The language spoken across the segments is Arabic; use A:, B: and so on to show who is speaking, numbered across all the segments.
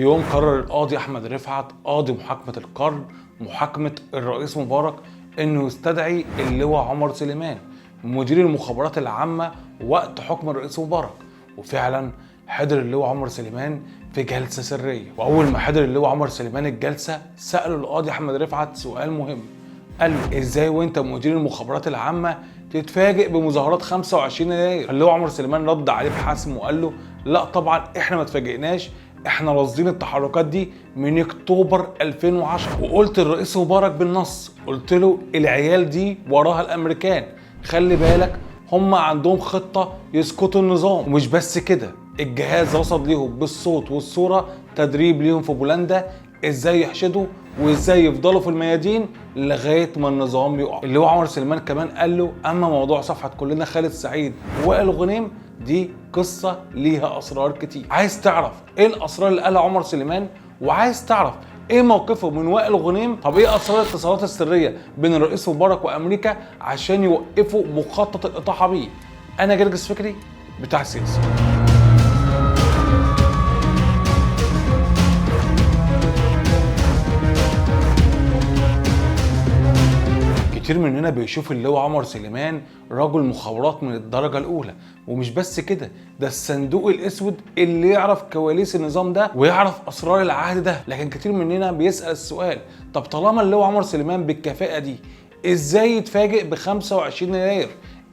A: يوم قرر القاضي أحمد رفعت قاضي محاكمة القرن محاكمة الرئيس مبارك إنه يستدعي اللواء عمر سليمان مدير المخابرات العامة وقت حكم الرئيس مبارك. وفعلا حضر اللواء عمر سليمان في جلسة سرية، وأول ما حضر اللواء عمر سليمان الجلسة سأله القاضي أحمد رفعت سؤال مهم. قال له إزاي وأنت مدير المخابرات العامة تتفاجئ بمظاهرات 25 يناير؟ اللواء عمر سليمان رد عليه بحسم وقال له لا طبعا احنا ما اتفاجئناش، احنا راصدين التحركات دي من اكتوبر 2010. وقلت الرئيس مبارك بالنص، قلت له العيال دي وراها الامريكان، خلي بالك هم عندهم خطة يسقطوا النظام. ومش بس كده، الجهاز رصد ليهم بالصوت والصورة تدريب ليهم في بولندا ازاي يحشدوا وازاي يفضلوا في الميادين لغايه ما النظام يقع. اللي هو عمر سليمان كمان قال له اما موضوع صفحه كلنا خالد سعيد ووائل غنيم دي قصه ليها اسرار كتير. عايز تعرف ايه الاسرار اللي قالها عمر سليمان وعايز تعرف ايه موقفه من وائل غنيم؟ طب ايه اسرار الاتصالات السريه بين الرئيس مبارك وامريكا عشان يوقفوا مخطط الاطاحه بيه؟ انا جرجس فكري بتاع سياسه. كتير مننا بيشوف اللواء عمر سليمان رجل مخابرات من الدرجة الأولى، ومش بس كده، ده الصندوق الأسود اللي يعرف كواليس النظام ده ويعرف أسرار العهد ده. لكن كتير مننا بيسأل السؤال، طب طالما اللواء عمر سليمان بالكفاءة دي إزاي يتفاجئ ب 25 يناير؟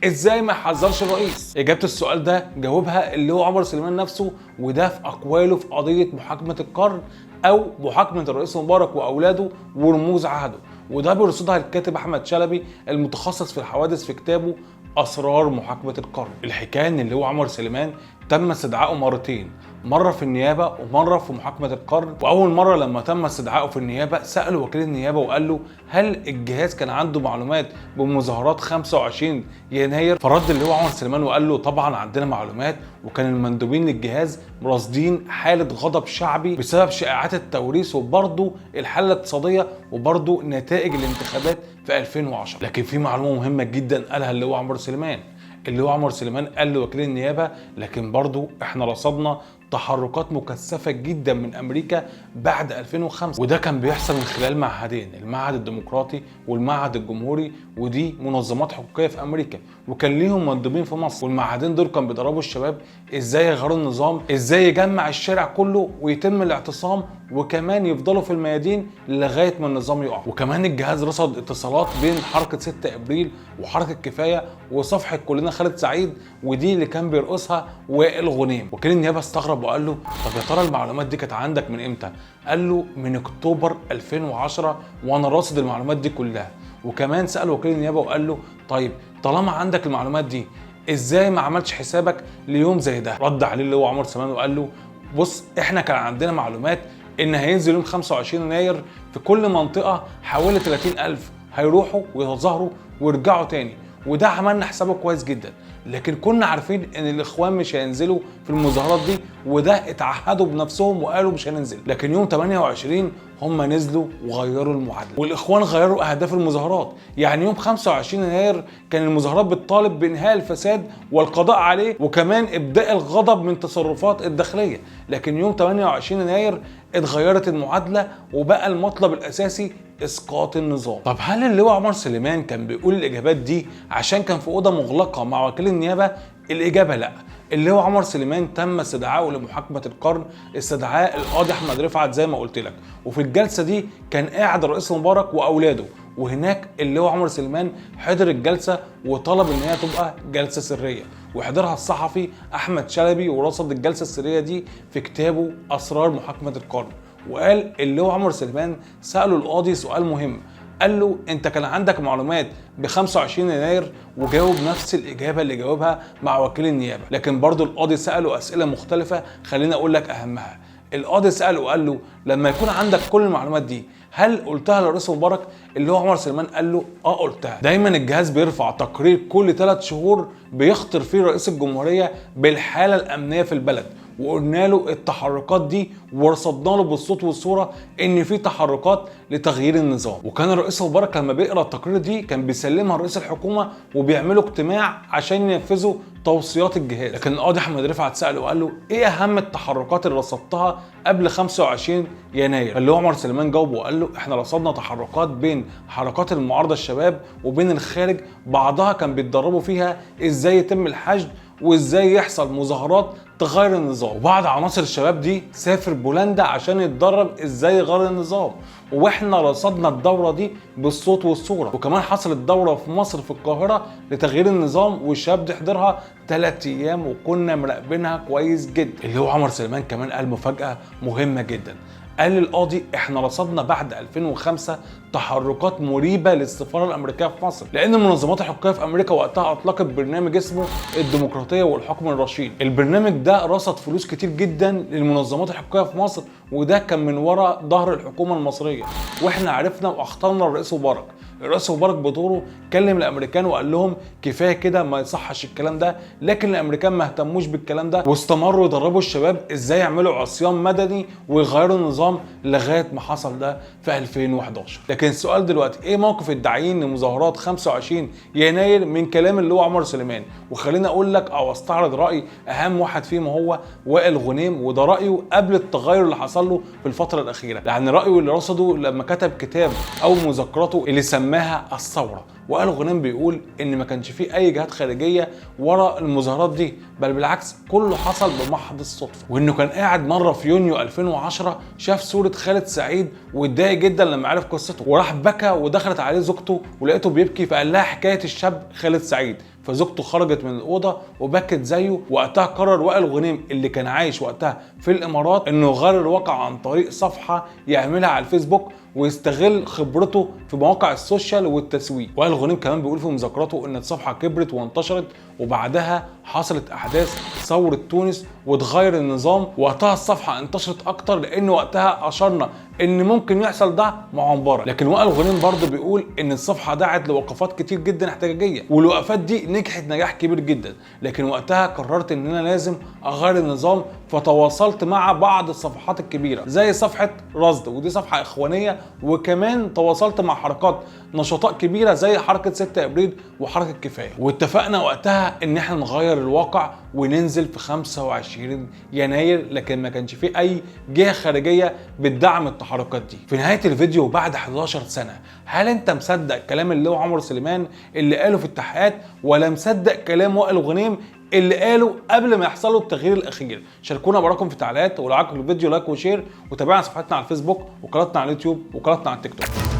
A: ازاي ما يحذرش الرئيس؟ اجابه السؤال ده جاوبها اللواء عمر سليمان نفسه، وده في اقواله في قضيه محاكمه القرن او محاكمه الرئيس مبارك واولاده ورموز عهده. وده بيرصدها الكاتب احمد شلبي المتخصص في الحوادث في كتابه اسرار محاكمه القرن. الحكايه ان اللواء عمر سليمان تم استدعائه مرتين، مره في النيابه ومره في محاكمه القرن. واول مره لما تم استدعائه في النيابه ساله وكيل النيابه وقال له هل الجهاز كان عنده معلومات بمظاهرات 25 يناير؟ فرد اللواء عمر سليمان وقال له طبعا عندنا معلومات، وكان المندوبين للجهاز راصدين حاله غضب شعبي بسبب شائعات التوريث وبرضه الحاله الاقتصاديه وبرضه نتائج الانتخابات في 2010. لكن في معلومه مهمه جدا قالها اللواء عمر سليمان. اللواء عمر سليمان قال لوكيل النيابه لكن برضو احنا رصدنا تحركات مكثفه جدا من امريكا بعد 2005، وده كان بيحصل من خلال معهدين، المعهد الديمقراطي والمعهد الجمهوري، ودي منظمات حقوقيه في امريكا وكان ليهم مندوبين في مصر. والمعهدين دول كانوا بيدربوا الشباب ازاي يغيروا النظام، ازاي يجمع الشارع كله ويتم الاعتصام، وكمان يفضلوا في الميادين لغايه ما النظام يقع. وكمان الجهاز رصد اتصالات بين حركه 6 ابريل وحركه كفايه وصفحه كلنا خالد سعيد، ودي اللي كان بيرقصها وائل غنيم. وكيل النيابه استغرب وقال له طب يا ترى المعلومات دي كانت عندك من امتى؟ قال له من اكتوبر 2010 وانا راصد المعلومات دي كلها. وكمان سال وكيل النيابه وقال له طيب طالما عندك المعلومات دي ازاي ما عملتش حسابك ليوم زي ده؟ رد عليه اللي هو عمر سليمان وقال له بص احنا كان عندنا معلومات ان هينزل يوم 25 يناير في كل منطقه حوالي 30,000 هيروحوا ويتظاهروا ويرجعوا تاني، وده عملنا حسابه كويس جدا، لكن كنا عارفين ان الاخوان مش هينزلوا في المظاهرات دي، وده اتعهدوا بنفسهم وقالوا مش هننزل. لكن يوم 28 هم نزلوا وغيروا المعادله، والاخوان غيروا اهداف المظاهرات. يعني يوم 25 يناير كان المظاهرات بتطالب بانهاء الفساد والقضاء عليه وكمان ابداء الغضب من تصرفات الداخليه، لكن يوم 28 يناير اتغيرت المعادله وبقى المطلب الاساسي اسقاط النظام. طب هل اللواء عمر سليمان كان بيقول الاجابات دي عشان كان في اوضه مغلقه مع وكيل النيابه؟ الاجابه لا. اللواء عمر سليمان تم استدعائه لمحاكمه القرن استدعاء القاضي احمد رفعت زي ما قلت لك، وفي الجلسه دي كان قاعد الرئيس مبارك واولاده، وهناك اللواء عمر سليمان حضر الجلسه وطلب ان هي تبقى جلسه سريه، وحضرها الصحفي احمد شلبي ورصد الجلسه السريه دي في كتابه اسرار محاكمه القرن. وقال اللواء عمر سليمان ساله القاضي سؤال مهم، قال له انت كان عندك معلومات ب 25 يناير؟ وجاوب نفس الاجابه اللي جاوبها مع وكيل النيابه. لكن برضو القاضي ساله اسئله مختلفه، خليني اقول لك اهمها. القاضي ساله وقال له لما يكون عندك كل المعلومات دي هل قلتها للرئيس مبارك؟ اللي هو عمر سليمان قال له قلتها. دايما الجهاز بيرفع تقرير كل 3 شهور بيخطر فيه رئيس الجمهوريه بالحاله الامنيه في البلد، وقلنا له التحركات دي ورصدنا له بالصوت والصوره ان في تحركات لتغيير النظام. وكان الرئيس مبارك لما بيقرا التقرير دي كان بيسلمها لرئيس الحكومه وبيعملوا اجتماع عشان ينفذوا توصيات الجهاز. لكن القاضي احمد رفعت ساله وقال له ايه اهم التحركات اللي رصدتها قبل 25 يناير؟ اللي هو عمر سليمان جاوبه وقال له احنا رصدنا تحركات بين حركات المعارضه الشباب وبين الخارج، بعضها كان بيتدربوا فيها ازاي يتم الحشد وازاي يحصل مظاهرات تغير النظام، وبعض عناصر الشباب دي سافر بولندا عشان يتدرب ازاي يغير النظام، واحنا رصدنا الدوره دي بالصوت والصوره. وكمان حصلت دوره في مصر في القاهره لتغيير النظام والشباب دي حضرها 3 ايام وكنا مراقبينها كويس جدا. اللي هو عمر سليمان كمان قال مفاجاه مهمه جدا، قال للقاضي احنا رصدنا بعد 2005 تحركات مريبه للسفاره الامريكيه في مصر، لان المنظمات الحقوقيه في امريكا وقتها اطلقت برنامج اسمه الديمقراطيه والحكم الرشيد. البرنامج ده رصد فلوس كتير جدا للمنظمات الحقوقيه في مصر، وده كان من وراء ظهر الحكومه المصريه، واحنا عرفنا واخترنا الرئيس مبارك. الرئيس مبارك بدوره كلم الامريكان وقال لهم كفايه كده، ما يصحش الكلام ده، لكن الامريكان ما اهتموش بالكلام ده واستمروا يدربوا الشباب ازاي يعملوا عصيان مدني ويغيروا النظام لغايه ما حصل ده في 2011. لكن السؤال دلوقتي ايه موقف الداعيين لمظاهرات 25 يناير من كلام اللي هو عمر سليمان؟ وخليني اقول لك او استعرض راي اهم واحد فيهم هو وائل غنيم، وده رايه قبل التغير اللي حصل له في الفتره الاخيره، يعني رايه اللي رصده لما كتب كتاب او مذكراته اللي سماها الثوره. وائل غنيم بيقول ان ما كانش فيه اي جهات خارجيه ورا المظاهرات دي، بل بالعكس كله حصل بمحض الصدفه، وانه كان قاعد مره في يونيو 2010 شاف صوره خالد سعيد واتضايق جدا لما عرف قصته، وراح بكى ودخلت عليه زوجته ولقيته بيبكي، فقال لها حكايه الشاب خالد سعيد، فزوجته خرجت من الاوضه وبكت زيه. وقتها قرر وائل غنيم اللي كان عايش وقتها في الامارات انه يغير الواقع عن طريق صفحه يعملها على الفيسبوك ويستغل خبرته في مواقع السوشيال والتسويق. وائل غنيم كمان بيقول في مذكراته ان الصفحه كبرت وانتشرت، وبعدها حصلت احداث ثوره تونس وتغير النظام. وقتها الصفحه انتشرت اكتر لان وقتها اشرنا ان ممكن يحصل ده مع مبارك. لكن وائل غنيم برضه بيقول ان الصفحه دعت لوقفات كتير جدا احتجاجيه، والوقفات دي نجحت نجاح كبير جدا. لكن وقتها قررت ان انا لازم اغير النظام، فتواصلت مع بعض الصفحات الكبيره زي صفحه رصد، ودي صفحه اخوانيه، وكمان تواصلت مع حركات نشاطات كبيره زي حركه 6 ابريل وحركه كفايه، واتفقنا وقتها ان احنا نغير الواقع وننزل في 25 يناير. لكن ما كانش فيه اي جهه خارجيه بتدعم التحركات دي. في نهايه الفيديو بعد 11 سنه، هل انت مصدق كلام اللي هو عمر سليمان اللي قاله في التحقيقات، ولا مصدق كلام وائل غنيم اللي قاله قبل ما يحصلوا التغيير الاخير؟ شاركونا براكم في التعليقات، ولو عجبكم الفيديو لايك وشير، وتابعنا صفحتنا على الفيسبوك وقناتنا على اليوتيوب وقناتنا على التيك توك.